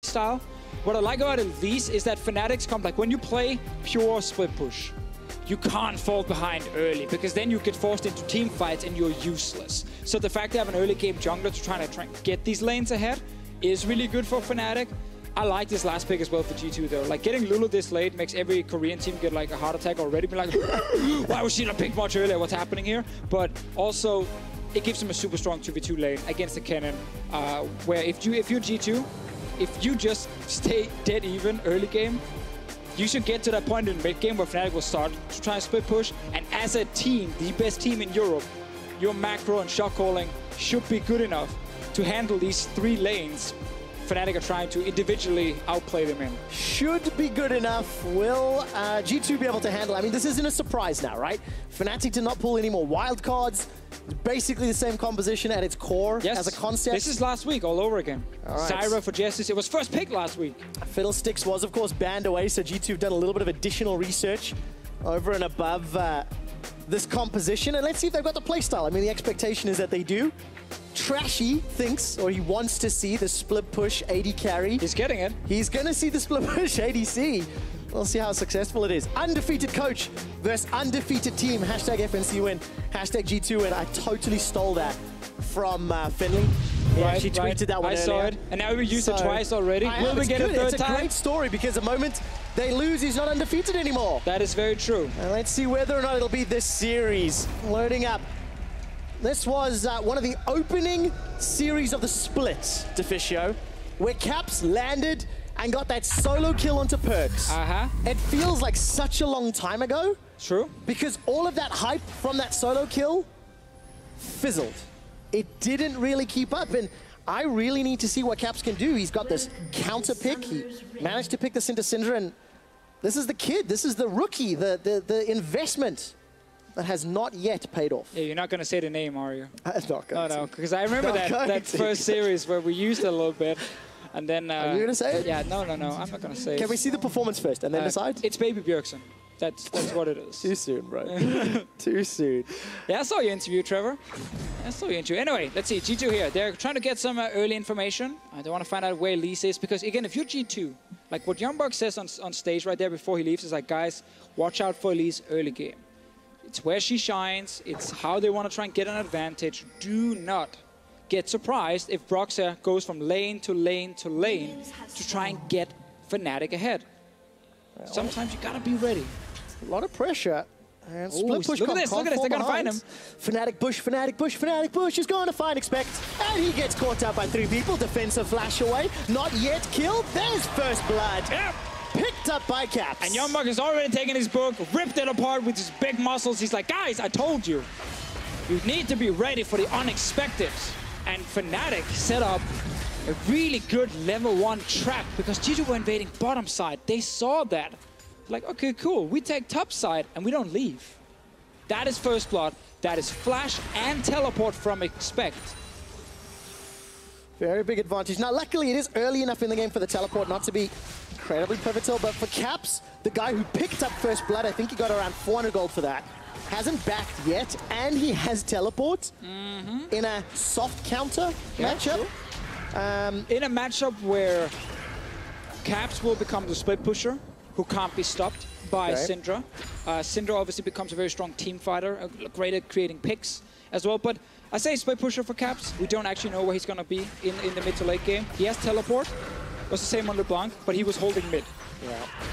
style. What I like about Elise is that Fnatic's come, like when you play pure split push, you can't fall behind early because then you get forced into team fights and you're useless. So the fact they have an early game jungler to try and get these lanes ahead is really good for Fnatic. I like this last pick as well for G2 though. Like getting Lulu this late makes every Korean team get like a heart attack already. Be like, why was she not picked much earlier? What's happening here? But also, it gives them a super strong 2v2 lane against the Kennen, where if you're G2, if you just stay dead even early game, you should get to that point in mid game where Fnatic will start to try and split push. And as a team, the best team in Europe, your macro and shot calling should be good enough to handle these 3 lanes Fnatic are trying to individually outplay them in. Should be good enough. Will G2 be able to handle? I mean, this isn't a surprise now, right? Fnatic did not pull any more wild cards. It's basically the same composition at its core as a concept. This is last week all over again. Right. Zyra for Jesiz. It was first pick last week. Fiddlesticks was, of course, banned away, so G2 have done a little bit of additional research over and above this composition. And let's see if they've got the playstyle. I mean, the expectation is that they do. Trashy thinks, or he wants to see the split push AD carry. He's getting it. He's going to see the split push ADC. We'll see how successful it is. Undefeated coach versus undefeated team. Hashtag FNC win. Hashtag G2 win. I totally stole that from Finley. Yeah, she tweeted that one earlier. I saw it. And now we used it twice already. Will we get it third time? It's a great story because the moment they lose, he's not undefeated anymore. That is very true. And let's see whether or not it'll be this series. Loading up. This was one of the opening series of the split, Deficio, where Caps landed and got that solo kill onto PerkZ. It feels like such a long time ago. True. Because all of that hype from that solo kill fizzled. It didn't really keep up, and I really need to see what Caps can do. He's got this counter pick. He managed to pick this into Syndra, and this is the kid. This is the rookie, the investment that has not yet paid off. Yeah, you're not going to say the name, are you? I'm not going to. No, because I remember that first series where we used it a little bit. And then... are you going to say it? Yeah, no, I'm not going to say it. Can we see the performance first and then decide? It's Baby Bjergsen. That's what it is. Too soon, bro. Too soon. Yeah, I saw your interview, Trevor. I saw your interview. Anyway, let's see. G2 here. They're trying to get some early information. They want to find out where Elise is. Because, again, if you're G2, like what Youngberg says on stage right there before he leaves is like, guys, watch out for Elise early game. It's where she shines. It's how they want to try and get an advantage. Do not get surprised if Broxah goes from lane to lane to lane to try and get Fnatic ahead. Sometimes you gotta be ready. A lot of pressure. And split push. Look at this, they're gonna find him. Fnatic push, Fnatic push, Fnatic push is going to find Expect. And he gets caught up by 3 people. Defensive flash away. Not yet killed. There's first blood. Yep. Picked up by Caps. And Youngberg has already taken his book, ripped it apart with his big muscles. He's like, guys, I told you. You need to be ready for the unexpected. And Fnatic set up a really good level 1 trap because G2 were invading bottom side. They saw that. Like, okay, cool. We take top side and we don't leave. That is first blood. That is flash and teleport from Expect. Very big advantage. Now, luckily, it is early enough in the game for the teleport not to be incredibly pivotal. But for Caps, the guy who picked up first blood, I think he got around 400 gold for that. Hasn't backed yet, and he has teleport in a soft counter matchup. In a matchup where Caps will become the split pusher, who can't be stopped by Syndra. Syndra obviously becomes a very strong team fighter, great at creating picks as well. But I say split pusher for Caps. We don't actually know where he's going to be in the mid to late game. He has teleport. Was the same on LeBlanc, but he was holding mid.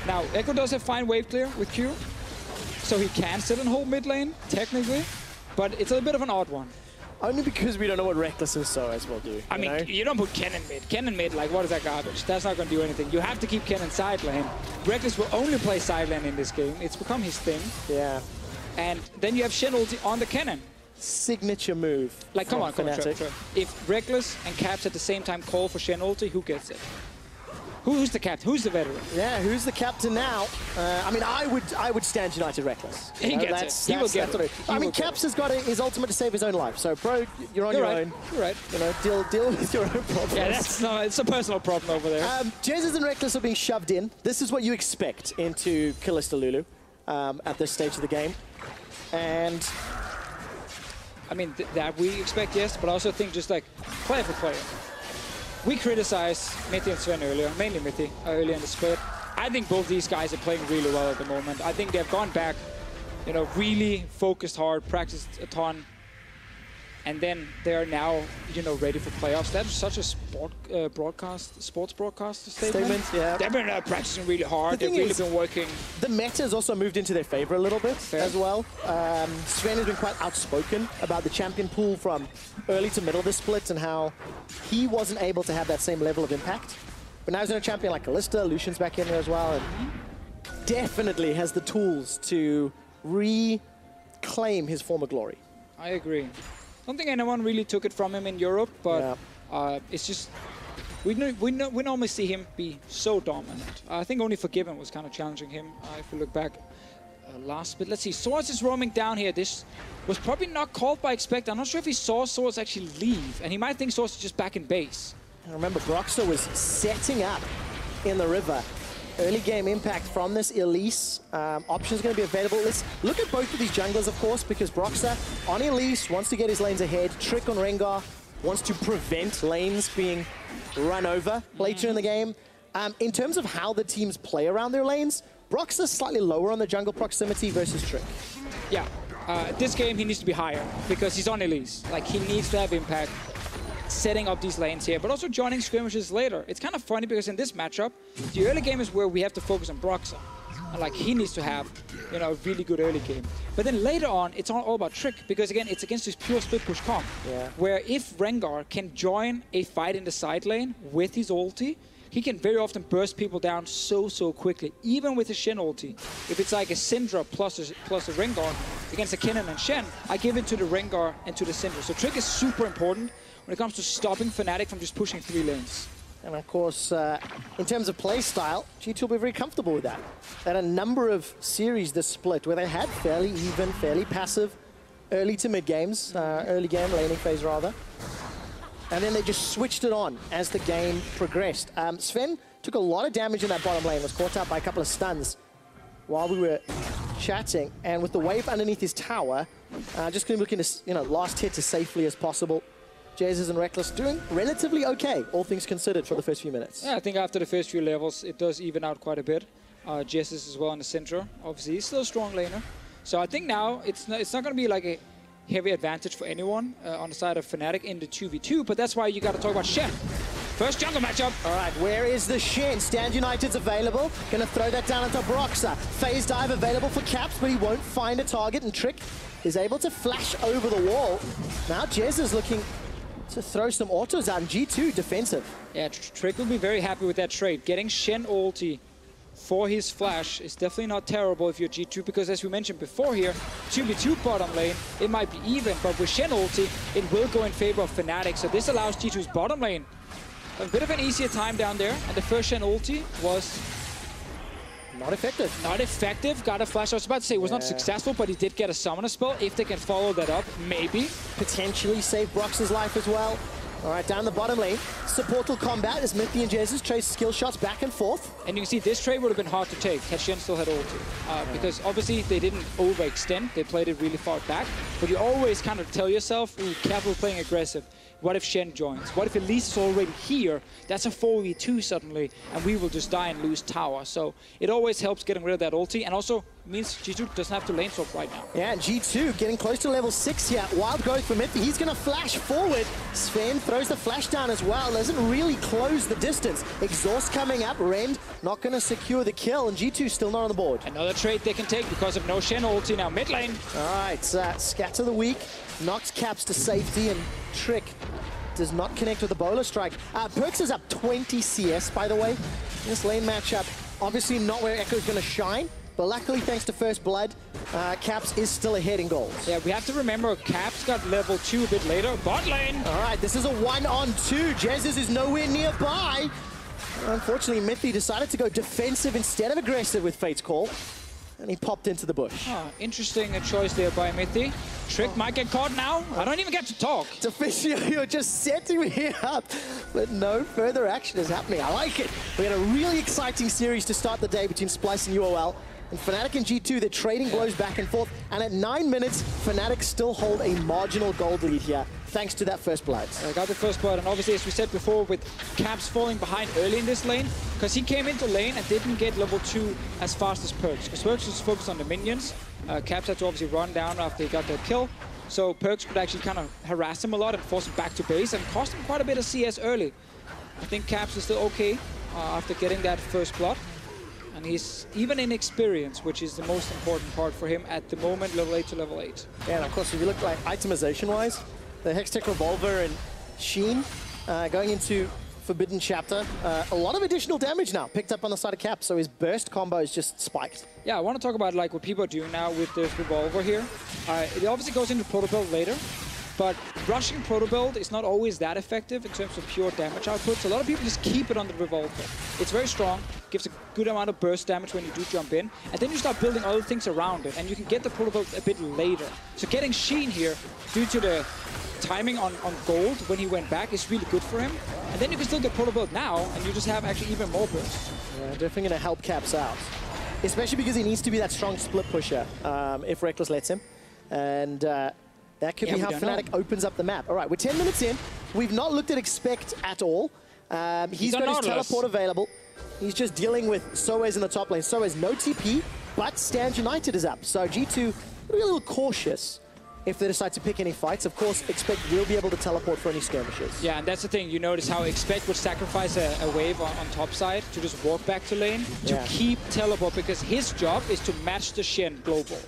Now, Ekko does have fine wave clear with Q. So he can sit and hold mid lane, technically, but it's a bit of an odd one. Only because we don't know what Rekkles and sOAZ will do. I mean, you don't put Kennen mid. Kennen mid, like, what is that garbage? That's not going to do anything. You have to keep Kennen side lane. Rekkles will only play side lane in this game. It's become his thing. Yeah. And then you have Shen ulti on the Kennen. Signature move. Like, come on, Trevor. If Rekkles and Caps at the same time call for Shen ulti, who gets it? Who's the captain? Who's the veteran? Yeah, who's the captain now? I mean, I would stand United Rekkles. He gets it. He will get it. I mean, Caps has got his ultimate to save his own life. So, bro, you're on your own. You're right. You know, deal with your own problems. Yeah, it's a personal problem over there. Jesiz and Rekkles are being shoved in. This is what you expect into Kalista Lulu at this stage of the game. And I mean, that we expect, yes, but I also think just like player for player. we criticized Mithy and Sven earlier, mainly Mithy, earlier in the split. I think both these guys are playing really well at the moment. I think they've gone back, you know, really focused hard, practiced a ton, and then they are now, you know, ready for playoffs. That's such a sports broadcast statement. Yeah. They've been practicing really hard. They've really been working. The meta has also moved into their favor a little bit as well. Sven has been quite outspoken about the champion pool from early to middle of the split and how he wasn't able to have that same level of impact. But now he's in a champion like Kalista, Lucian's back in there as well, and definitely has the tools to reclaim his former glory. I agree. I don't think anyone really took it from him in Europe, but it's just we normally see him be so dominant. I think only Forgiven was kind of challenging him. If we look back last bit, let's see. sOAZ is roaming down here. This was probably not called by Expect. I'm not sure if he saw sOAZ actually leave, and he might think sOAZ is just back in base. And remember, Broxah was setting up in the river. Early game impact from this Elise. Options going to be available. Let's look at both of these junglers, of course, because Broxah on Elise wants to get his lanes ahead. Trick on Rengar wants to prevent lanes being run over later in the game. In terms of how the teams play around their lanes, Broxah's slightly lower on the jungle proximity versus Trick. Yeah, this game he needs to be higher because he's on Elise. Like, he needs to have impact setting up these lanes here, but also joining skirmishes later. It's kind of funny because in this matchup, the early game is where we have to focus on Broxah. And like, he needs to have, you know, a really good early game. But then later on, it's all about Trick, because again, it's against this pure split push comp, where if Rengar can join a fight in the side lane with his ulti, he can very often burst people down so quickly, even with his Shen ulti. If it's like a Syndra plus a Rengar against a Kennen and Shen, I give it to the Rengar and to the Syndra. So Trick is super important when it comes to stopping Fnatic from just pushing 3 lanes. And of course, in terms of play style, G2 will be very comfortable with that. They had a number of series this split where they had fairly even, fairly passive early to mid games, early game, laning phase rather. And then they just switched it on as the game progressed. Sven took a lot of damage in that bottom lane, was caught out by a couple of stuns while we were chatting. And with the wave underneath his tower, just going to be looking to, you know, last hit as safely as possible. Jesiz and Rekkles doing relatively okay, all things considered, for the first few minutes. Yeah, I think after the first few levels, it does even out quite a bit. Jesiz as well in the center. Obviously, he's still a strong laner. So I think now it's not going to be like a heavy advantage for anyone on the side of Fnatic in the 2v2, but that's why you got to talk about Shen. First jungle matchup. All right, where is the Shen? Stand United's available. Going to throw that down onto Broxah. Phase dive available for Caps, but he won't find a target, and Trick is able to flash over the wall. Now Jesiz looking to throw some autos out, and G2 defensive. Yeah, Trick will be very happy with that trade. Getting Shen ulti for his flash is definitely not terrible if you're G2, because as we mentioned before here, 2v2 bottom lane, it might be even, but with Shen ulti, it will go in favor of Fnatic. So this allows G2's bottom lane a bit of an easier time down there, and the first Shen ulti was not effective. Not effective. Got a flash. I was about to say it was not successful, but he did get a summoner spell. If they can follow that up, maybe. Potentially save Broxah's life as well. All right, down the bottom lane. Supportal combat as Mithy and Jesiz trade skill shots back and forth. And you can see this trade would have been hard to take had Shen still had ulti. Because obviously they didn't overextend. They played it really far back. But you always kind of tell yourself, ooh, careful playing aggressive. What if Shen joins? What if Elise is already here? That's a 4v2 suddenly, and we will just die and lose tower. So it always helps getting rid of that ulti, and also means G2 doesn't have to lane swap right now. Yeah, and G2 getting close to level 6 here. Wild growth for Mithy. He's going to flash forward. Sven throws the flash down as well. Doesn't really close the distance. Exhaust coming up. Rend not going to secure the kill, and G2 still not on the board. Another trade they can take because of no Shen ulti now mid lane. All right, Scatter the Weak knocks Caps to safety, and Trick does not connect with the bowler strike. PerkZ is up 20 CS, by the way. This lane matchup, obviously not where Ekko is going to shine, but luckily, thanks to First Blood, Caps is still ahead in goals. Yeah, we have to remember, Caps got level 2 a bit later. Bot lane! All right, this is a 1-on-2. Jesiz is nowhere nearby. Unfortunately, Mithy decided to go defensive instead of aggressive with Fate's Call, and he popped into the bush. Interesting choice there by Mithy. Trick might get caught now. I don't even get to talk. Deficio, you're just setting me up, but no further action is happening. I like it. We had a really exciting series to start the day between Splyce and UOL. And Fnatic and G2, they're trading blows back and forth. And at 9 minutes, Fnatic still hold a marginal gold lead here. thanks to that first blood. Got the first blood, and obviously, as we said before, with Caps falling behind early in this lane, because he came into lane and didn't get level 2 as fast as PerkZ, because PerkZ was focused on the minions. Caps had to obviously run down after he got that kill, so PerkZ could actually kind of harass him a lot and force him back to base, and cost him quite a bit of CS early. I think Caps is still okay after getting that first blood. And he's even in experience, which is the most important part for him at the moment, level 8 to level 8. Yeah, and of course, if you look like itemization-wise, the Hextech Revolver and Shen going into Forbidden Chapter, a lot of additional damage now picked up on the side of Cap, so his burst combo is just spiked. Yeah, I want to talk about like what people are doing now with this Revolver here. It obviously goes into Proto Build later, but rushing Proto Build is not always that effective in terms of pure damage output. So a lot of people just keep it on the Revolver. It's very strong, gives a good amount of burst damage when you do jump in, and then you start building other things around it, and you can get the Proto Build a bit later. So getting Shen here, due to the timing on gold when he went back, is really good for him. And then you can still get Proto Build now, and you just have actually even more burst. Yeah, definitely going to help Caps out. Especially because he needs to be that strong split pusher if Rekkles lets him. And that could be how Fnatic opens up the map. All right, we're 10 minutes in. We've not looked at Expect at all. He's got his teleport available. He's just dealing with sOAZ in the top lane. sOAZ no TP, but Stand United is up. So G2 will be a little cautious if they decide to pick any fights. Of course, Expect will be able to teleport for any skirmishes. Yeah, and that's the thing. You notice how Expect would sacrifice a wave on top side to just walk back to lane to keep teleport, because his job is to match the Shen global.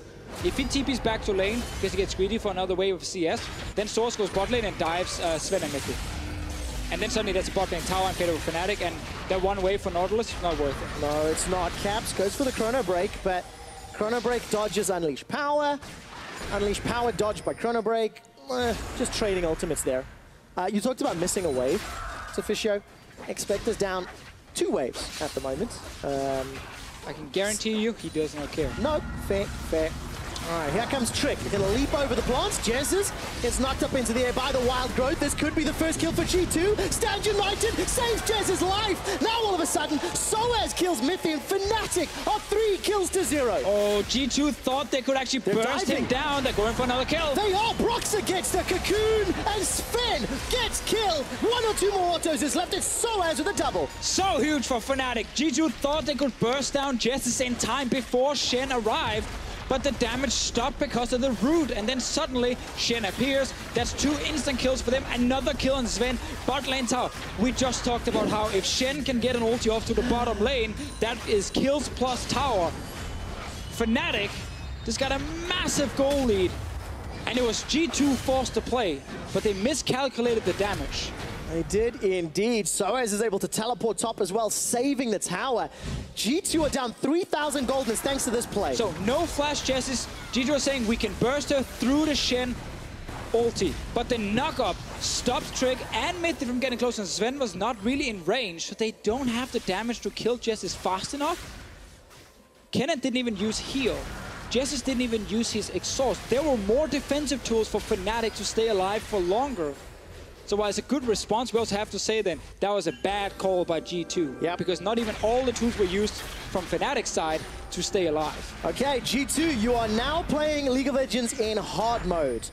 If he TPs back to lane because he gets greedy for another wave of CS, then sOAZ goes bot lane and dives Zven and Mithy. And then suddenly there's a bot lane tower and favor with Fnatic, and that one wave for Nautilus is not worth it. No, it's not. Caps goes for the Chrono Break, but Chrono Break dodges Unleash Power. Unleash Power dodged by Chrono Break. Just trading ultimates there. You talked about missing a wave, Deficio. Expect us down 2 waves at the moment. I can guarantee you he does not care. No, fair. All right, here comes Trick. He's going to leap over the plants. Jesiz gets knocked up into the air by the Wild Growth. This could be the first kill for G2. Stand United saves Jez's life. Now all of a sudden, sOAZ kills Mithy, and Fnatic are 3 kills to 0. Oh, G2 thought they could actually burst him down. They're going for another kill. They are. Broxah gets the cocoon, and Sven gets killed. 1 or 2 more autos is left. It's sOAZ with a double. So huge for Fnatic. G2 thought they could burst down Jesiz in time before Shen arrived, but the damage stopped because of the root, and then suddenly Shen appears. That's 2 instant kills for them. Another kill on Zven. Bot lane tower. We just talked about how if Shen can get an ulti off to the bottom lane, that is kills plus tower. Fnatic just got a massive goal lead, and it was G2 forced to play, but they miscalculated the damage. They did indeed. sOAZ is able to teleport top as well, saving the tower. G2 are down 3,000 gold thanks to this play. So no flash Jesiz. G2 are saying we can burst her through the Shen ulti, but the knock-up stopped Trick and Mithy from getting close, and Zven was not really in range, so they don't have the damage to kill Jesiz fast enough. Kennen didn't even use heal. Jesiz didn't even use his exhaust. There were more defensive tools for Fnatic to stay alive for longer. So while it's a good response, we also have to say then that was a bad call by G2. Yep. Because not even all the tools were used from Fnatic's side to stay alive. Okay, G2, you are now playing League of Legends in hard mode.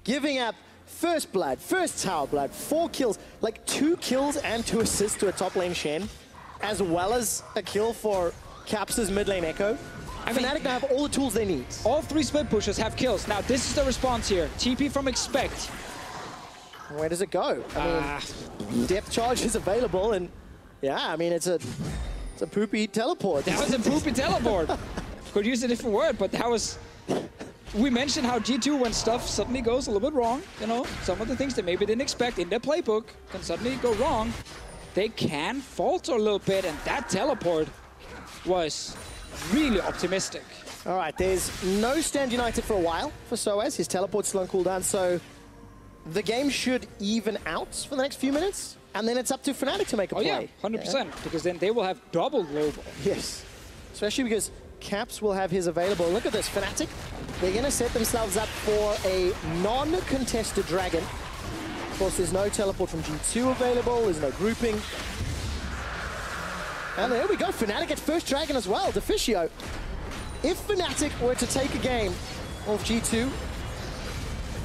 Giving up first blood, first tower blood, 4 kills, like 2 kills and 2 assists to a top lane Shen, as well as a kill for Caps' mid lane Ekko. Fnatic now have all the tools they need. All 3 split pushers have kills. Now this is the response here. TP from Expect. Where does it go? I mean, depth charge is available, and yeah, I mean, it's a poopy teleport. That was a poopy teleport. Could use a different word, but that was... We mentioned how G2, when stuff suddenly goes a little bit wrong, you know, some of the things they maybe didn't expect in their playbook can suddenly go wrong. They can falter a little bit, and that teleport was really optimistic. All right, there's no Stand United for a while for sOAZ. His teleport's still on cooldown, so the game should even out for the next few minutes, and then it's up to Fnatic to make a play. Yeah, 100%, because then they will have double global. Yes, especially because Caps will have his available. Look at this, Fnatic. They're going to set themselves up for a non-contested dragon. Of course, there's no teleport from G2 available. There's no grouping. And there we go, Fnatic at first dragon as well. Deficio. If Fnatic were to take a game of G2,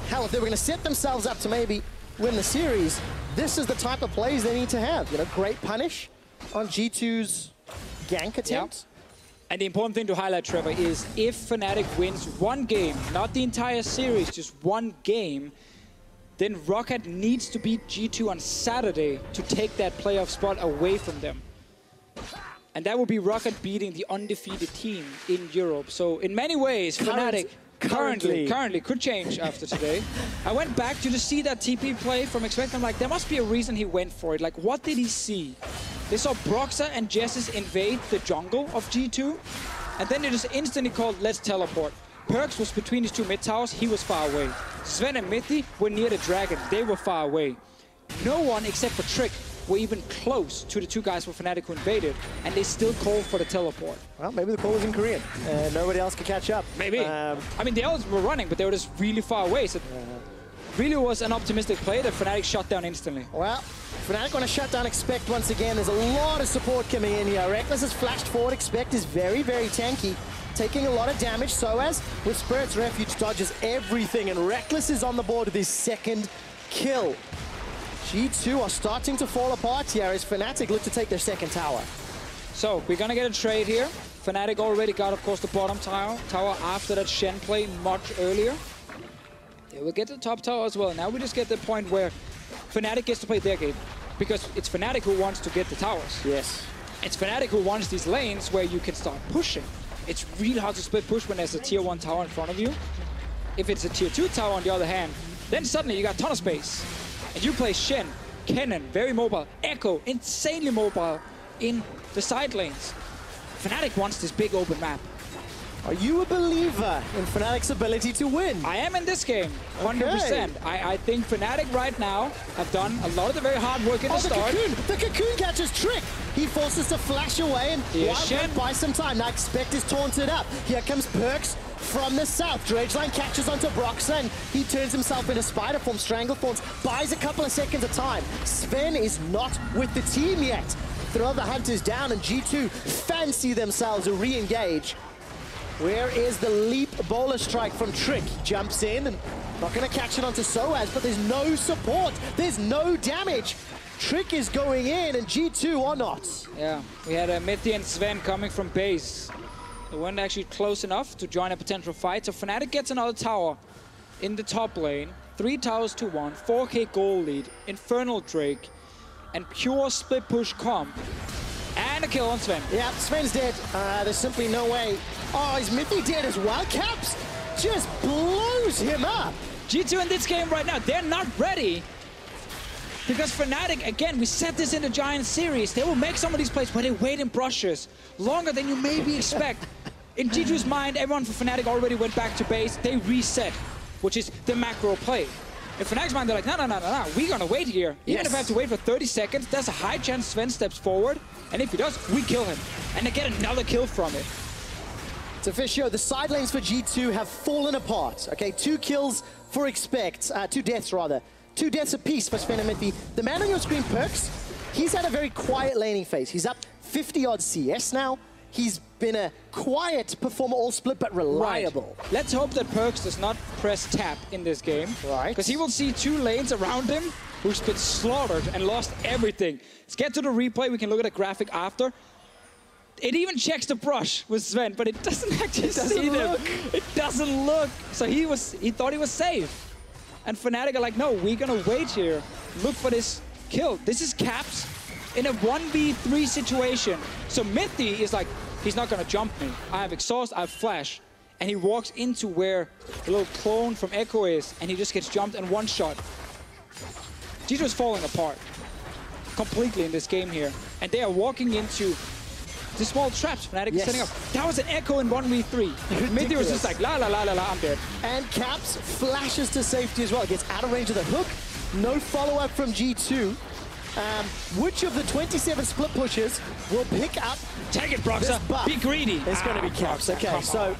hell, if they were going to set themselves up to maybe win the series, this is the type of plays they need to have. You know, great punish on G2's gank attempt. Yep. And the important thing to highlight, Trevor, is if Fnatic wins one game, not the entire series, just one game, then Rocket needs to beat G2 on Saturday to take that playoff spot away from them. And that would be Rocket beating the undefeated team in Europe. So in many ways, Fnatic currently could change after today. I went back to just see that TP play from Expect. I'm like, there must be a reason he went for it. Like, what did he see? They saw Broxah and Jesiz invade the jungle of G2, and then they just instantly called, let's teleport. PerkZ was between his two mid towers, he was far away. Zven and Mithy were near the dragon, they were far away. No one except for Trick were even close to the two guys from Fnatic who invaded, and they still called for the teleport. Well, maybe the call was in Korean, and nobody else could catch up. Maybe. I mean, the others were running, but they were just really far away, so really was an optimistic play that Fnatic shut down instantly. Well, Fnatic want to shut down Expect once again. There's a lot of support coming in here. Rekkles has flashed forward. Expect is very, very tanky, taking a lot of damage. sOAZ with Spirit's Refuge dodges everything, and Rekkles is on the board with his second kill. G2 are starting to fall apart here as Fnatic look to take their second tower. So, we're gonna get a trade here. Fnatic already got, of course, the bottom tower after that Shen play much earlier. They will get the top tower as well. Now we just get the point where Fnatic gets to play their game, because it's Fnatic who wants to get the towers. Yes. It's Fnatic who wants these lanes where you can start pushing. It's really hard to split push when there's a tier 1 tower in front of you. If it's a tier 2 tower on the other hand, then suddenly you got a ton of space. And you play Shen, Kennen, very mobile, Ekko, insanely mobile in the side lanes. Fnatic wants this big open map. Are you a believer in Fnatic's ability to win? I am in this game, 100%. I think Fnatic right now have done a lot of the very hard work in the start. The cocoon catches Trick. He forces to flash away and Shen buy some time. Now Expect is taunted up. Here comes PerkZ from the south. Drageline catches onto Broxah and he turns himself into spider form. Stranglethorns buys a couple of seconds of time. Zven is not with the team yet. Throw the hunters down and G2 fancy themselves a re-engage. Where is the leap bowler strike from Trick? He jumps in and not going to catch it onto sOAZ, but there's no support. There's no damage. Trick is going in and G2 or not. Yeah, we had Mithy and Zven coming from base. They weren't actually close enough to join a potential fight, so Fnatic gets another tower in the top lane. 3 towers to 1, 4k gold lead, Infernal Drake, and pure split push comp. And a kill on Zven. Yeah, Sven's dead. There's simply no way. Oh, is Mithy dead as well? Caps just blows him up. G2 in this game right now, they're not ready. Because Fnatic, again, we said this in the Giant series, they will make some of these plays where they wait in brushes longer than you maybe expect. In G2's mind, everyone for Fnatic already went back to base. They reset, which is the macro play. In Fnatic's mind, they're like, no, we're gonna wait here. Even if I have to wait for 30 seconds, there's a high chance Zven steps forward, and if he does, we kill him. And they get another kill from it. Deficio, the side lanes for G2 have fallen apart. Okay, 2 kills for Expect, 2 deaths rather. 2 deaths apiece for Sven and Mithy. The man on your screen, PerkZ, he's had a very quiet laning phase. He's up 50-odd CS now. He's been a quiet performer all split, but reliable. Right. Let's hope that PerkZ does not press tap in this game. Right. Because he will see 2 lanes around him who's been slaughtered and lost everything. Let's get to the replay. We can look at the graphic after. It even checks the brush with Zven, but it doesn't actually see them. It doesn't look. So he thought he was safe. And Fnatic are like, no, we're gonna wait here. Look for this kill. This is Caps in a 1v3 situation. So Mithy is like, he's not gonna jump me. I have exhaust, I have flash. And he walks into where the little clone from Ekko is, and he just gets jumped and one shot. G2 is falling apart completely in this game here. And they are walking into the small traps Fnatic is setting up. That was an Ekko in 1v3. Mithy was just like, la, I'm dead. And Caps flashes to safety as well. Gets out of range of the hook. No follow-up from G2. Which of the 27 split pushes will pick up? Take it, Broxah. Be greedy. It's going to be Caps. Okay, so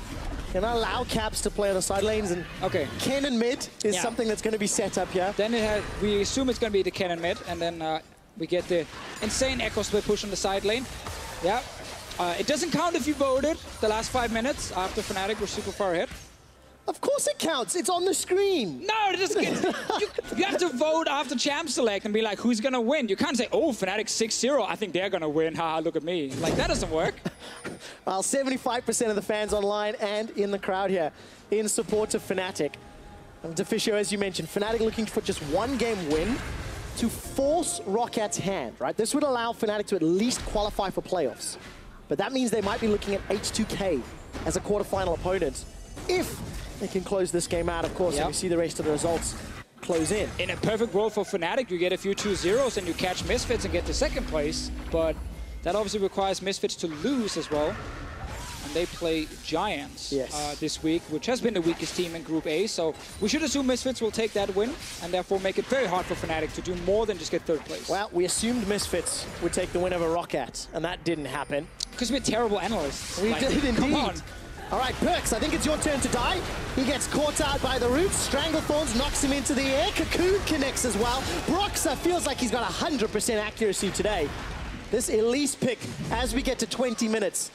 can I allow Caps to play on the side lanes? And Kennen mid is something that's going to be set up here. Then we assume it's going to be the Kennen mid, and then we get the insane Ekko split push on the side lane. Yeah. It doesn't count if you voted the last 5 minutes after Fnatic were super far ahead. Of course it counts. It's on the screen. No, it doesn't. You have to vote after champ select and be like, who's going to win? You can't say, oh, Fnatic 6-0. I think they're going to win. Haha, look at me. Like, that doesn't work. Well, 75% of the fans online and in the crowd here in support of Fnatic. And Deficio, as you mentioned, Fnatic looking for just one game win to force Rockat's hand, right? This would allow Fnatic to at least qualify for playoffs. But that means they might be looking at H2K as a quarterfinal opponent if they can close this game out, of course, and we see the rest of the results close in. In a perfect world for Fnatic, you get a few 2-0s and you catch Misfits and get to second place. But that obviously requires Misfits to lose as well. And they play Giants this week, which has been the weakest team in Group A. So we should assume Misfits will take that win and therefore make it very hard for Fnatic to do more than just get third place. Well, we assumed Misfits would take the win over Roccat, and that didn't happen. Because we're terrible analysts. We did indeed. Come on. All right, PerkZ, I think it's your turn to die. He gets caught out by the roots. Stranglethorns knocks him into the air. Cocoon connects as well. Broxah feels like he's got 100% accuracy today. This Elise pick, as we get to 20 minutes.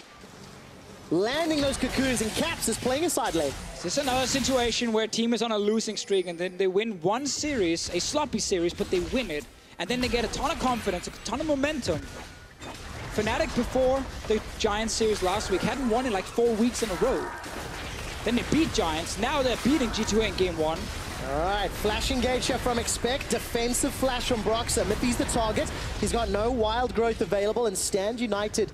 Landing those cocoons, and Caps is playing a side lane. This is another situation where a team is on a losing streak and then they win one series, a sloppy series, but they win it. And then they get a ton of confidence, a ton of momentum. Fnatic, before the Giants series last week, hadn't won in like 4 weeks in a row. Then they beat Giants. Now they're beating G2A in game 1. All right, flash engage here from Expect. Defensive flash from Broxah. Mithy's the target. He's got no wild growth available, and Stand United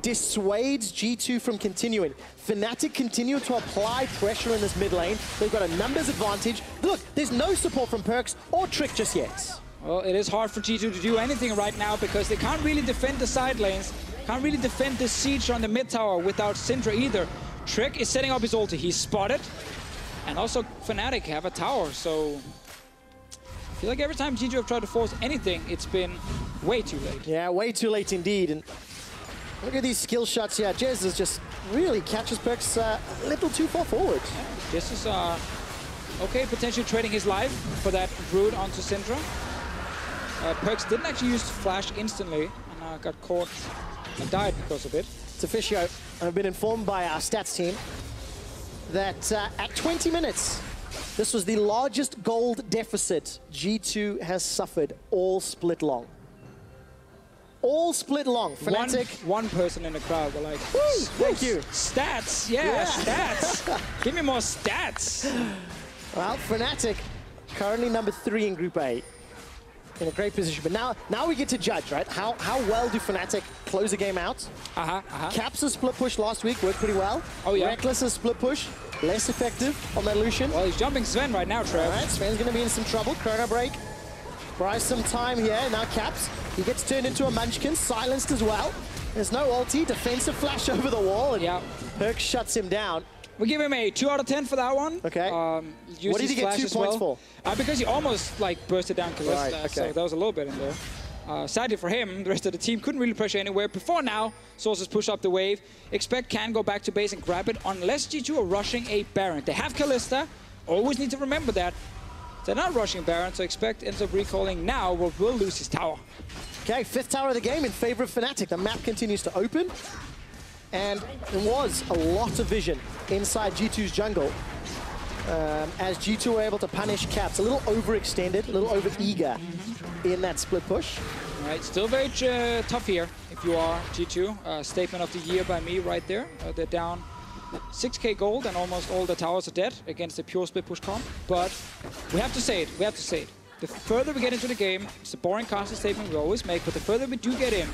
dissuades G2 from continuing. Fnatic continue to apply pressure in this mid lane. They've got a numbers advantage. Look, there's no support from PerkZ or Trick just yet. Well, it is hard for G2 to do anything right now because they can't really defend the side lanes, can't really defend the siege on the mid tower without Syndra either. Trick is setting up his ulti, he's spotted. And also Fnatic have a tower, so I feel like every time G2 have tried to force anything, it's been way too late. Yeah, way too late indeed. And look at these skill shots here. Jesiz just really catches PerkZ a little too far forward. Yeah, Jesiz, okay, potentially trading his life for that root onto Syndra. PerkZ didn't actually use Flash instantly and got caught and died because of it. Deficio, I've been informed by our stats team that at 20 minutes, this was the largest gold deficit G2 has suffered all split long. All split long. Fnatic. One person in the crowd were like, woo, thank you. Stats, yeah. Stats. Give me more stats. Well, Fnatic currently number 3 in Group A. In a great position, but now we get to judge, right? How well do Fnatic close a game out? Caps' split push last week worked pretty well. Oh yeah. Rekkles' split push, less effective on that Lucian. Well, he's jumping Zven right now, Trev. All right, Zven's gonna be in some trouble. Chrono break. Buys some time here. Now Caps, he gets turned into a Munchkin, silenced as well. There's no ulti, defensive flash over the wall, and PerkZ shuts him down. We give him a 2 out of 10 for that one. Okay. What did he get 2 points for? Because he almost like bursted down Kalista, right, okay. so there was a little bit in there. Sadly for him, the rest of the team couldn't really pressure anywhere. Before now, sOAZ push up the wave. Expect can go back to base and grab it unless G2 are rushing a Baron. They have Kalista. Always need to remember that. They're not rushing Baron, so Expect ends up recalling now, will lose his tower. Okay, 5th tower of the game in favor of Fnatic. The map continues to open. And there was a lot of vision inside G2's jungle as G2 were able to punish Caps. A little overextended, a little over-eager in that split push. All right, still very tough here if you are G2. Statement of the year by me right there. They're down 6k gold and almost all the towers are dead against a pure split push comp. But we have to say it, The further we get into the game, it's a boring caster statement we always make, but the further we do get in,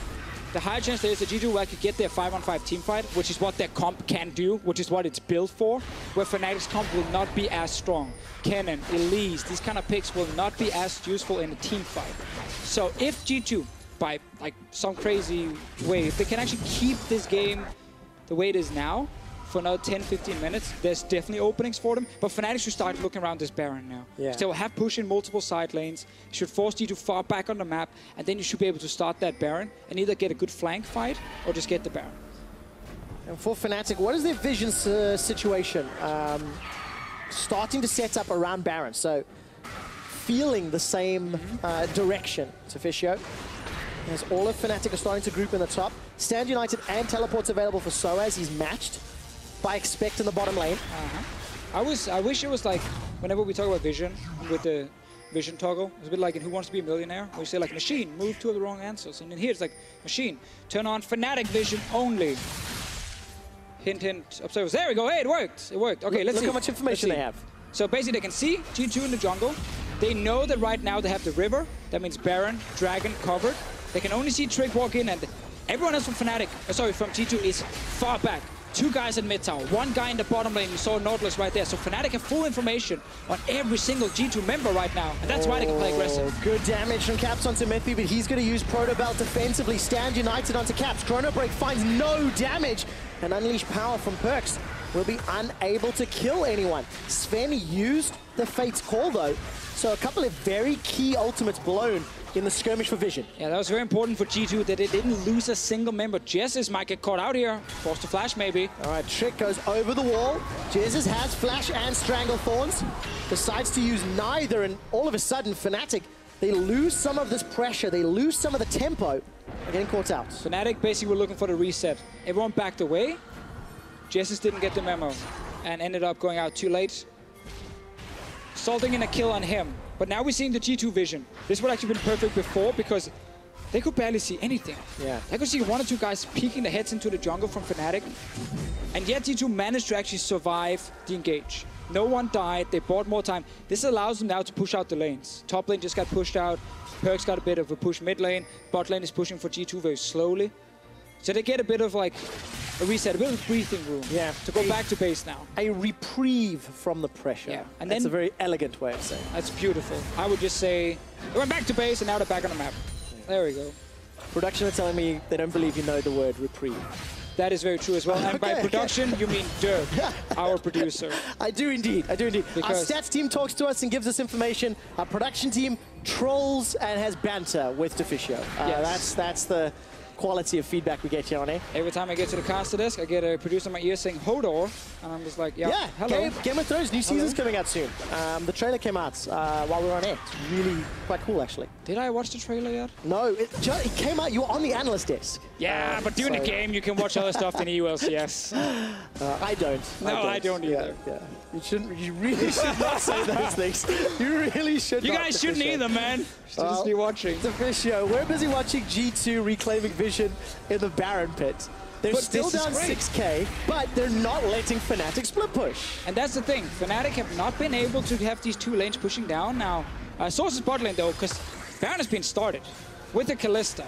the higher chance there is that G2 will actually get their 5-on-5 team fight, which is what their comp can do, which is what it's built for, where Fnatic's comp will not be as strong. Kennen, Elise, these kind of picks will not be as useful in a team fight. So if G2, by like some crazy way, if they can actually keep this game the way it is now, for another 10-15 minutes, there's definitely openings for them, but Fnatic should start looking around this Baron now. Yeah. So have push in multiple side lanes, should force G2 far back on the map, and then you should be able to start that Baron and either get a good flank fight or just get the Baron. And for Fnatic, what is their vision situation? Starting to set up around Baron, so feeling the same direction. Deficio, as all of Fnatic are starting to group in the top. Stand United and teleports available for sOAZ. He's matched by Expect in the bottom lane. I wish it was like, whenever we talk about vision, with the vision toggle, it's a bit like in Who Wants to Be a Millionaire, where you say like, machine, move 2 of the wrong answers. And in here, it's like, machine, turn on Fnatic vision only. Hint, hint, observers. There we go. Hey, it worked. It worked. Okay, let's see. Look how much information they have. So basically, they can see G2 in the jungle. They know that right now they have the river. That means Baron, Dragon covered. They can only see Trick walk in, and everyone else from Fnatic, from G2 is far back. 2 guys in mid tower, 1 guy in the bottom lane. You saw Nautilus right there. So Fnatic have full information on every single G2 member right now, and that's why they can play aggressive. Good damage from Caps onto Mithy, but he's going to use Proto Belt defensively. Stand United onto Caps. Chrono Break finds no damage, and Unleash Power from PerkZ will be unable to kill anyone. Zven used the Fate's Call though, so a couple of very key ultimates blown in the skirmish for vision. Yeah, that was very important for G2 that they didn't lose a single member. Jesiz might get caught out here. Forced to flash, maybe. All right, Trick goes over the wall. Jesiz has flash and strangle thorns. Decides to use neither, and all of a sudden, Fnatic, they lose some of this pressure. They lose some of the tempo. They're getting caught out. Fnatic basically were looking for the reset. Everyone backed away. Jesiz didn't get the memo and ended up going out too late. Salting in a kill on him. But now we're seeing the G2 vision. This would actually been perfect before because they could barely see anything. Yeah. I could see 1 or 2 guys peeking their heads into the jungle from Fnatic. And yet G2 managed to actually survive the engage. No one died, they bought more time. This allows them now to push out the lanes. Top lane just got pushed out. PerkZ got a bit of a push mid lane. Bot lane is pushing for G2 very slowly. So they get a bit of like a reset, a bit of breathing room to go back to base now. A reprieve from the pressure. Yeah. And that's then, a very elegant way of saying it. That's beautiful. I would just say, they went back to base and now they're back on the map. There we go. Production are telling me they don't believe you know the word reprieve. That is very true as well. And by production, you mean Dirk, our producer. I do indeed, I do indeed. Because our stats team talks to us and gives us information. Our production team trolls and has banter with Deficio. Yes. That's the quality of feedback we get here on air. Every time I get to the caster desk, I get a producer in my ear saying Hodor, and I'm just like, yeah, hello. Game of Thrones, new season's coming out soon. The trailer came out while we were on air. It's really quite cool, actually. Did I watch the trailer yet? No, it came out, you were on the analyst desk. Yeah, but during the game, you can watch other stuff than EU LCS. I don't. I don't either. Yeah. You really should not say those things. You really should not. You guys shouldn't either, man. You should just be watching. Deficio, we're busy watching G2 reclaiming vision in the Baron pit. They're still down 6k, but they're not letting Fnatic split push. And that's the thing. Fnatic have not been able to have these 2 lanes pushing down. Now, sOAZ is bot lane, though, because Baron has been started with the Kalista.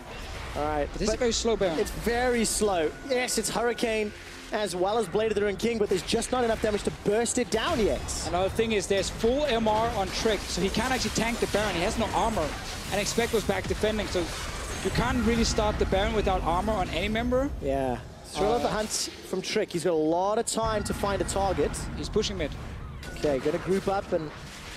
All right. But this is a very slow Baron. It's very slow. Yes, it's Hurricane as well as Blade of the Ruined King, but there's just not enough damage to burst it down yet. Another thing is there's full MR on Trick, so he can't actually tank the Baron. He has no armor. And Expect goes back defending, so you can't really start the Baron without armor on any member. Yeah. Thrill of the hunt from Trick. He's got a lot of time to find a target. He's pushing mid. Okay, gonna group up, and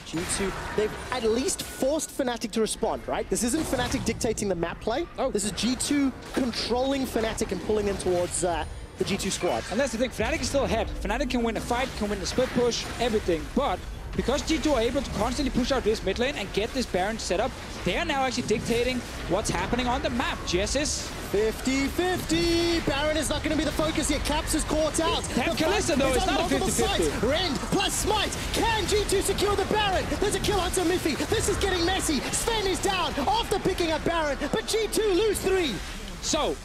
G2, they've at least forced Fnatic to respond, right? This isn't Fnatic dictating the map play. Oh. This is G2 controlling Fnatic and pulling them towards the G2 squad. And that's the thing, Fnatic is still ahead. Fnatic can win a fight, can win the split push, everything. But because G2 are able to constantly push out this mid lane and get this Baron set up, they are now actually dictating what's happening on the map. Jesiz. 50-50. Baron is not going to be the focus here. Caps is caught out. Kalista, though, it's not a 50-50. Rend plus Smite. Can G2 secure the Baron? There's a kill onto Mithy. This is getting messy. Zven is down after picking up Baron, but G2 lose 3. So,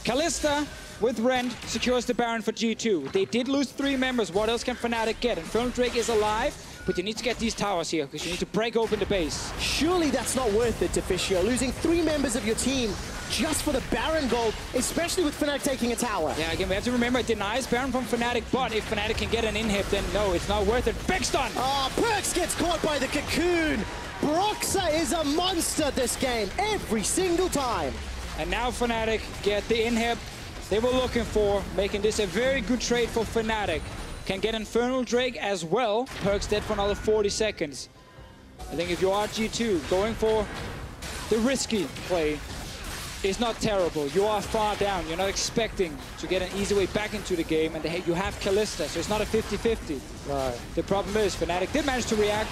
Kalista with Rend secures the Baron for G2. They did lose 3 members. What else can Fnatic get? Infernal Drake is alive, but you need to get these towers here because you need to break open the base. Surely that's not worth it, Deficio. Losing 3 members of your team just for the Baron gold, especially with Fnatic taking a tower. Yeah, again, we have to remember it denies Baron from Fnatic, but if Fnatic can get an inhib, then no, it's not worth it. Big stun! PerkZ gets caught by the cocoon. Broxah is a monster this game, every single time. And now Fnatic get the inhib they were looking for, making this a very good trade for Fnatic. Can get Infernal Drake as well. PerkZ dead for another 40 seconds. I think if you are G2, going for the risky play is not terrible. You are far down. You're not expecting to get an easy way back into the game, and you have Kalista, so it's not a 50-50. Right. The problem is Fnatic did manage to react,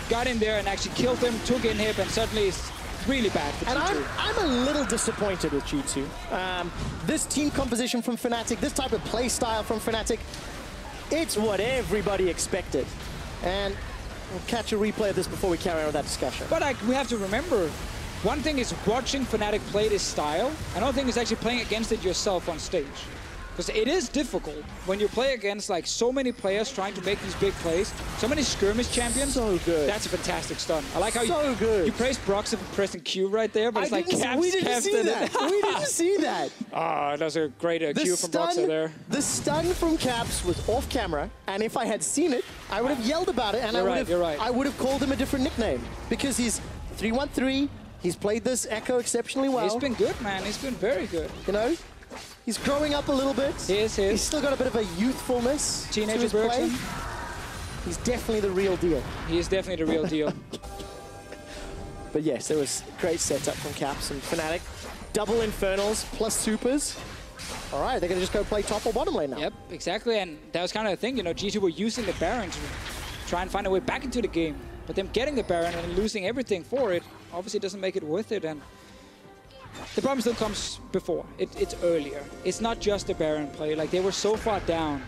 got in there and actually killed them, took inhib, and suddenly it's really bad for G2. And I'm a little disappointed with G2. This team composition from Fnatic, this type of play style from Fnatic, It's what everybody expected. And we'll catch a replay of this before we carry on with that discussion. But we have to remember, one thing is watching Fnatic play this style. Another thing is actually playing against it yourself on stage. Because it is difficult when you play against like so many players trying to make these big plays, so many skirmish champions. So good. That's a fantastic stun. I like how you praised Broxah for pressing Q right there, but it's like Caps. We didn't see that. We didn't see that. Ah, that's a great Q from Broxah there. The stun from Caps was off camera, and if I had seen it, I would have yelled about it, and I would have called him a different nickname because he's 3-1-3. He's played this Ekko exceptionally well. He's been good, man. He's been very good. You know. He's growing up a little bit. He is. He's still got a bit of a youthfulness to his play. He's definitely the real deal. He is definitely the real deal. But yes, there was great setup from Caps and Fnatic. Double Infernals plus Supers. All right, they're going to just go play top or bottom lane now. Yep, exactly. And that was kind of the thing, you know, G2 were using the Baron to try and find a way back into the game. But them getting the Baron and losing everything for it obviously doesn't make it worth it. And the problem still comes before. It's earlier. It's not just the Baron play. Like, they were so far down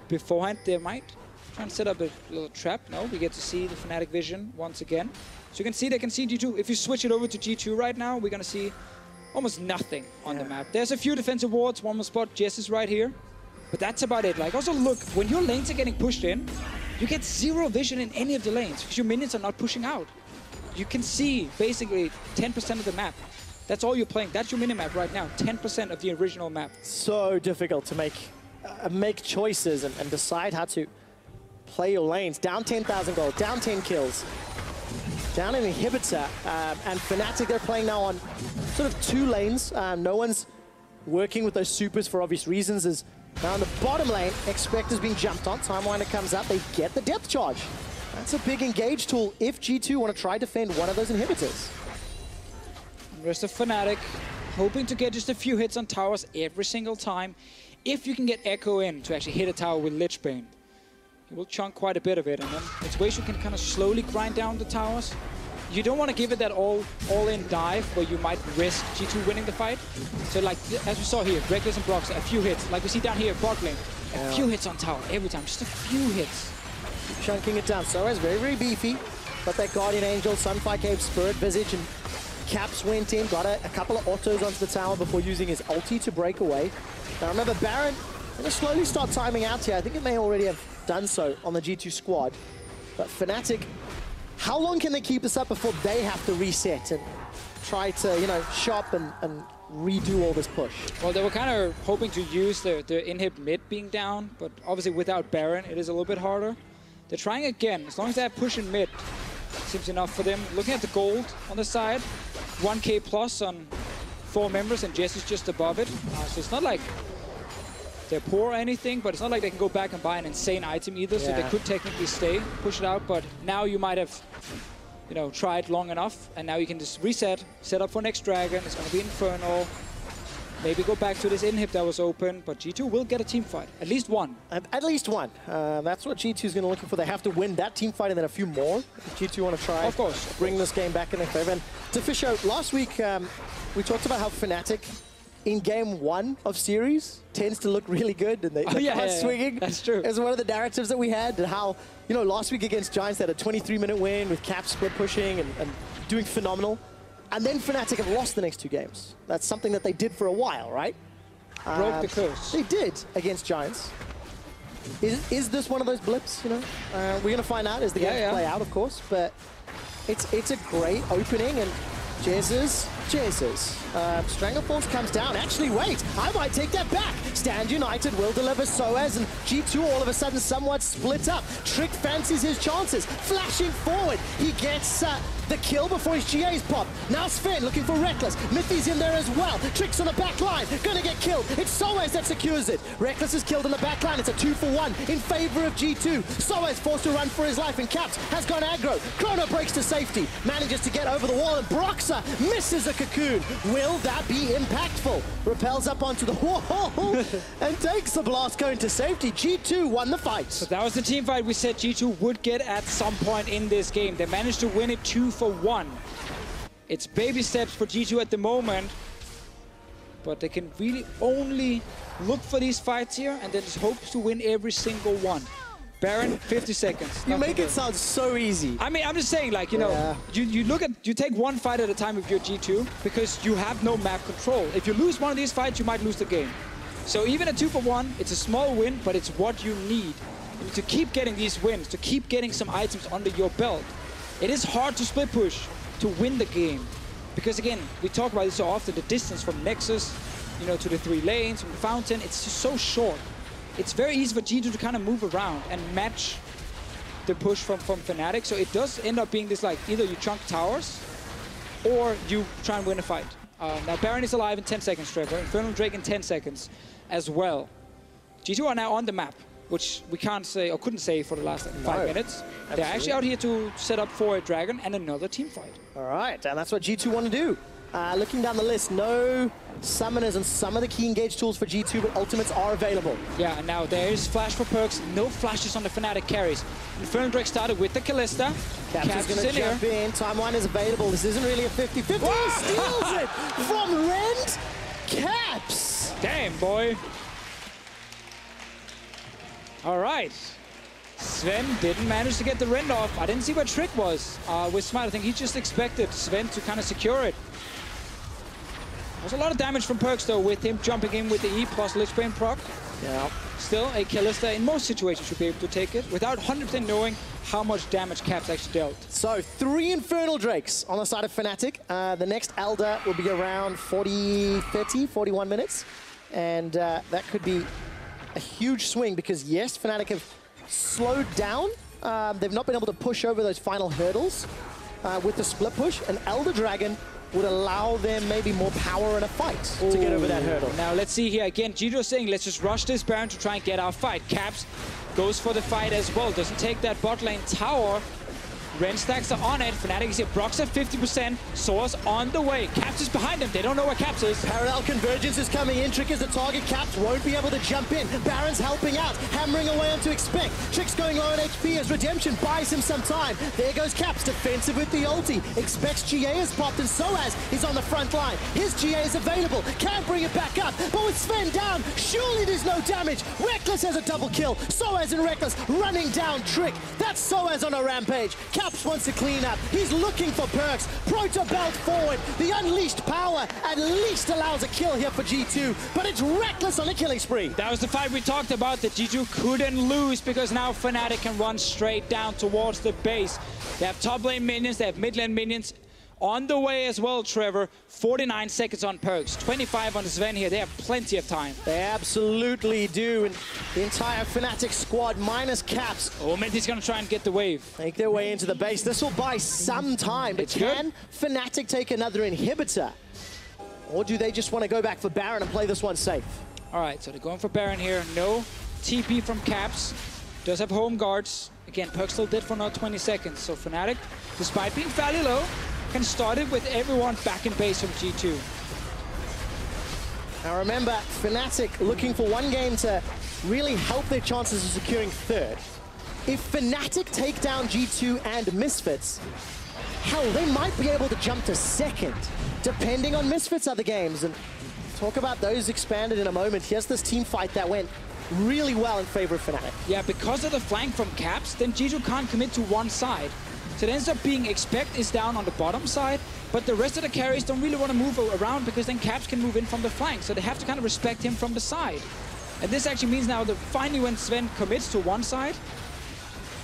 beforehand, they might try and set up a little trap. No, we get to see the Fnatic vision once again. So you can see they can see G2. If you switch it over to G2 right now, we're going to see almost nothing on the map. There's a few defensive wards. One more spot, Jesiz right here. But that's about it. Like, also look, when your lanes are getting pushed in, you get zero vision in any of the lanes because your minions are not pushing out. You can see basically 10% of the map. That's all you're playing. That's your minimap right now. 10% of the original map. So difficult to make choices and decide how to play your lanes. Down 10,000 gold, down 10 kills, down an inhibitor. And Fnatic, they're playing now on sort of two lanes. No one's working with those supers for obvious reasons. As now in the bottom lane, Expector's being jumped on. Timewinder comes up. They get the depth charge. That's a big engage tool if G2 want to try to defend one of those inhibitors. Rest of Fnatic hoping to get just a few hits on towers every single time. If you can get Ekko in to actually hit a tower with Lich Bane, he will chunk quite a bit of it, and then it's ways you can kind of slowly grind down the towers. You don't want to give it that all-in dive where you might risk G2 winning the fight. So like, as we saw here, Rekkles and Broxah, a few hits. Like we see down here, bot lane, a few hits on tower every time, just a few hits. Chunking it down. sOAZ very, very beefy. Got that Guardian Angel, Sunfire Cave, Spirit Visage, and Caps went in, got a couple of autos onto the tower before using his ulti to break away. Now remember, Baron going to slowly start timing out here. I think it may already have done so on the G2 squad. But Fnatic, how long can they keep this up before they have to reset and try to, you know, shop and redo all this push? Well, they were kind of hoping to use the inhib mid being down, but obviously without Baron, it is a little bit harder. They're trying again. As long as they have push in mid, seems enough for them. Looking at the gold on the side, 1k plus on 4 members, and Jesiz just above it. So it's not like they're poor or anything, but it's not like they can go back and buy an insane item either, so they could technically stay, push it out, but now you might have, you know, tried long enough, and now you can just reset, set up for next dragon. It's going to be Infernal. Maybe go back to this inhib that was open, but G2 will get a team fight. At least one. At least one. That's what G2 is going to look for. They have to win that team fight and then a few more. If G2 want to try, of course, bring this game back in their favor. And Deficio, last week we talked about how Fnatic in game 1 of series tends to look really good and they're swinging. That's true. As one of the narratives that we had, and how, you know, last week against Giants they had a 23-minute win with Caps split pushing and doing phenomenal. And then Fnatic have lost the next 2 games. That's something that they did for a while, right? Broke the curse. They did against Giants. Is this one of those blips, you know? We're going to find out as the games play out, of course. But it's a great opening, and Jesiz. Strangleforce comes down. Actually, wait, I might take that back. Stand United will deliver sOAZ, and G2 all of a sudden somewhat split up. Trick fancies his chances, flashing forward. He gets the kill before his GA's pop. Now Sven looking for Rekkles. Mithy's in there as well. Trick's on the back line, gonna get killed. It's sOAZ that secures it. Rekkles is killed on the back line. It's a 2-for-1 in favor of G2. sOAZ forced to run for his life, and Caps has gone aggro. Chrono breaks to safety, manages to get over the wall, and Broxah misses a cocoon. Will that be impactful? Repels up onto the wall and takes the blast going to safety. G2 won the fight. So that was the team fight we said G2 would get at some point in this game. They managed to win it 2-for-1. It's baby steps for G2 at the moment. But they can really only look for these fights here and then just hope to win every single one. Baron, 50 seconds. You make it sound so easy. I mean, I'm just saying, like, you know, you take one fight at a time with your G2 because you have no map control. If you lose one of these fights, you might lose the game. So even a 2-for-1, it's a small win, but it's what you need. You need to keep getting these wins, to keep getting some items under your belt. It is hard to split push to win the game. Because again, we talk about it so often, the distance from Nexus, you know, to the 3 lanes, from the fountain, it's just so short. It's very easy for G2 to kind of move around and match the push from Fnatic. So it does end up being this, like, either you chunk towers or you try and win a fight. Now Baron is alive in 10 seconds, Trevor. Infernal Drake in 10 seconds as well. G2 are now on the map, which we can't say, or couldn't say for the last 5 minutes. Absolutely. They're actually out here to set up for a dragon and another team fight. All right, and that's what G2 want to do. Looking down the list, no summoners and some of the key engage tools for G2, but ultimates are available. Yeah, and now there is flash for PerkZ, no flashes on the Fnatic carries. Infernal Drake started with the Kalista. Caps is going to jump in, timeline is available. This isn't really a 50-50, he steals it from Rend. Caps! Damn, boy. All right. Zven didn't manage to get the Rend off. I didn't see where Trick was with Smite. I think he just expected Zven to kind of secure it. There's a lot of damage from PerkZ though, with him jumping in with the E plus Lichbane proc. Yeah. Still, a Kalista in most situations should be able to take it without 100% knowing how much damage Caps actually dealt. So 3 Infernal Drakes on the side of Fnatic. The next Elder will be around 41 minutes. And that could be a huge swing because yes, Fnatic have slowed down. They've not been able to push over those final hurdles with the split push. An Elder Dragon would allow them maybe more power in a fight to get over that hurdle. Now let's see here again. G2 saying let's just rush this Baron to try and get our fight. Caps goes for the fight as well. Doesn't take that bot lane tower. Ren stacks are on it. Fnatic is here. Broxah 50%. sOAZ on the way. Caps is behind them. They don't know where Caps is. Parallel convergence is coming in. Trick is the target. Caps won't be able to jump in. Baron's helping out. Hammering away onto Expect. Trick's going low on HP as Redemption buys him some time. There goes Caps. Defensive with the ulti. Expect's GA is popped and sOAZ is on the front line. His GA is available. Can't bring it back up. But with Zven down, surely there's no damage. Rekkles has a double kill. sOAZ and Rekkles running down Trick. That's sOAZ on a rampage. Caps wants to clean up. He's looking for PerkZ. Proto belt forward. The unleashed power at least allows a kill here for G2, but it's Rekkles on a killing spree. That was the fight we talked about that G2 couldn't lose because now Fnatic can run straight down towards the base. They have top lane minions, they have mid lane minions on the way as well, Trevor. 49 seconds on PerkZ, 25 on Zven here. They have plenty of time. They absolutely do. And the entire Fnatic squad minus Caps. Oh, Mithy's going to try and get the wave. Make their way into the base. This will buy some time, but can Fnatic take another inhibitor? Or do they just want to go back for Baron and play this one safe? All right, so they're going for Baron here. No TP from Caps. Does have home guards. Again, PerkZ still dead for another 20 seconds. So Fnatic, despite being fairly low, can start it with everyone back in base from G2. Now remember, Fnatic looking for one game to really help their chances of securing third. If Fnatic take down G2 and Misfits, hell, they might be able to jump to second, depending on Misfits' other games. And talk about those expanded in a moment. Here's this team fight that went really well in favor of Fnatic. Yeah, because of the flank from Caps, then G2 can't commit to one side. So it ends up being Expect is down on the bottom side, but the rest of the carries don't really want to move around because then Caps can move in from the flank. So they have to kind of respect him from the side. And this actually means now that finally when Zven commits to one side,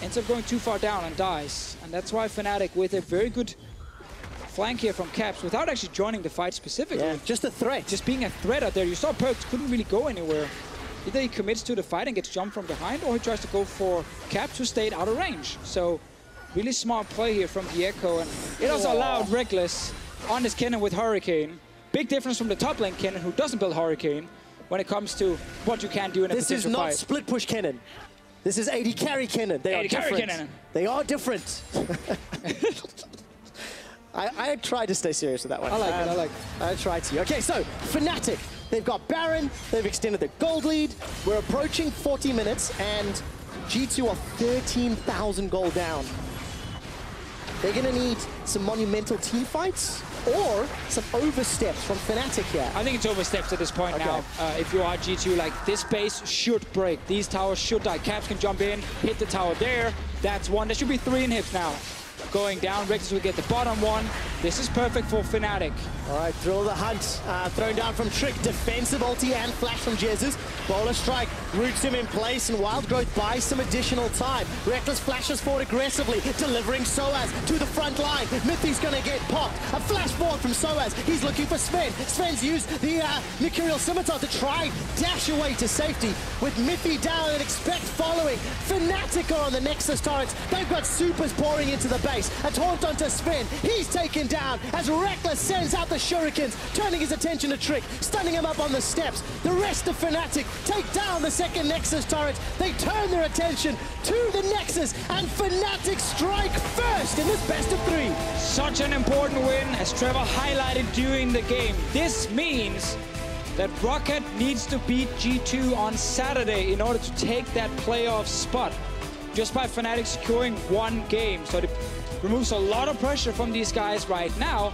ends up going too far down and dies. And that's why Fnatic, with a very good flank here from Caps, without actually joining the fight specifically. Yeah, just a threat. Just being a threat out there. You saw PerkZ couldn't really go anywhere. Either he commits to the fight and gets jumped from behind, or he tries to go for Caps who stayed out of range. So really smart play here from the Ekko, and it also allowed Rekkles on his Kennen with Hurricane. Big difference from the top lane Kennen, who doesn't build Hurricane, when it comes to what you can do in a potential fight. This is not split push Kennen. This is AD carry Kennen. They are different. They are different. I tried to stay serious with that one. I like it. I tried to. Okay, so Fnatic. They've got Baron. They've extended the gold lead. We're approaching 40 minutes, and G2 are 13,000 gold down. They're going to need some monumental team fights, or some oversteps from Fnatic here? I think it's oversteps at this point now. If you are G2, like, this base should break. These towers should die. Caps can jump in, hit the tower there. That's one. There should be 3 inhibs now. Going down, Rekkles will get the bottom one. This is perfect for Fnatic. All right, Thrill the Hunt, thrown down from Trick. Defensive ulti and flash from Jesiz. Bowler Strike roots him in place, and Wild Growth buys some additional time. Rekkles flashes forward aggressively, delivering sOAZ to the front line. Mithy's gonna get popped. A flash forward from sOAZ. He's looking for Sven. Sven's used the Mercurial Scimitar to try dash away to safety. With Mithy down and expect following. Fnatic are on the Nexus turrets. They've got supers pouring into the base. A taunt onto Sven. He's taken down as Rekkles sends out the shurikens, turning his attention to Trick, stunning him up on the steps. The rest of Fnatic take down the second Nexus turret. They turn their attention to the Nexus, and Fnatic strike first in this best of 3. Such an important win, as Trevor highlighted during the game. This means that Rocket needs to beat G2 on Saturday in order to take that playoff spot, just by Fnatic securing 1 game. So it removes a lot of pressure from these guys right now.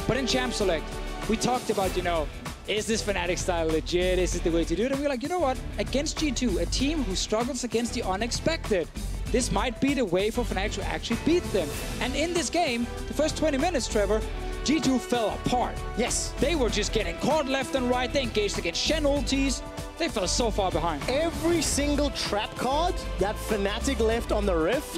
But in Champ Select, we talked about, you know, is this Fnatic style legit? Is it the way to do it? And we're like, you know what? Against G2, a team who struggles against the unexpected, this might be the way for Fnatic to actually beat them. And in this game, the first 20 minutes, Trevor, G2 fell apart. Yes. They were just getting caught left and right. They engaged against Shen ultis. They fell so far behind. Every single trap card that Fnatic left on the Rift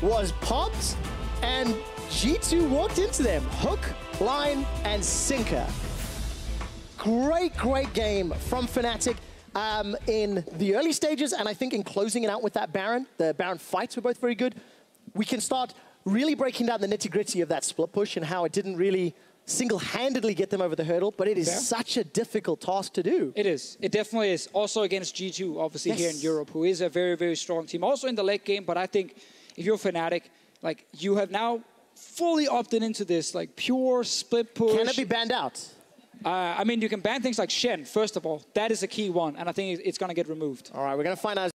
was popped, and G2 walked into them. Hook, line, and sinker. Great, great game from Fnatic in the early stages, and I think in closing it out with that Baron. The Baron fights were both very good. We can start really breaking down the nitty-gritty of that split push and how it didn't really single-handedly get them over the hurdle, but it is such a difficult task to do. It is. It definitely is. Also against G2, obviously, here in Europe, who is a very, very strong team. Also in the late game, but I think if you're Fnatic, like, you have now fully opted into this, like, pure split push. Can it be banned out? I mean, you can ban things like Shen, first of all. That is a key one, and I think it's going to get removed. All right, we're going to find out.